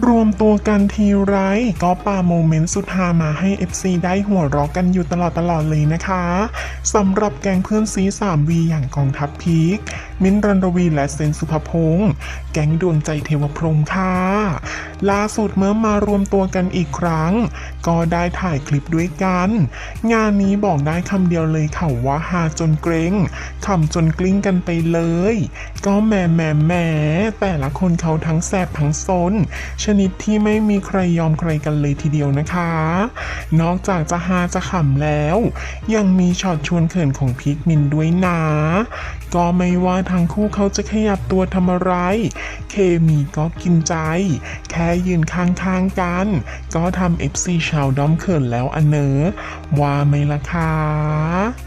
รวมตัวกันทีไรก็ปาโมเมนต์สุดฮามาให้ FC ได้หัวเราะกันอยู่ตลอดเลยนะคะสำหรับแก๊งเพื่อนซี 3V อย่างกองทัพพีคมิ้นท์ รันรวีและเซนสุภพงษ์แก๊งดวงใจเทวพรหมค่ะล่าสุดเมื่อมารวมตัวกันอีกครั้งก็ได้ถ่ายคลิปด้วยกันงานนี้บอกได้คำเดียวเลยค่ะว่าฮาจนเกรงขำจนกลิ้งกันไปเลยก็แหมแต่ละคนเขาทั้งแสบทั้งซนชนิดที่ไม่มีใครยอมใครกันเลยทีเดียวนะคะ นอกจากจะฮาจะขำแล้ว ยังมีช็อตชวนเขินของพีคมินด้วยนะ ก็ไม่ว่าทั้งคู่เขาจะขยับตัวทำอะไร เคมีก็กินใจ แค่ยืนข้างๆกัน ก็ทำ FC ชาวด้อมเขินแล้วอันเนอะว่าไหมล่ะคะ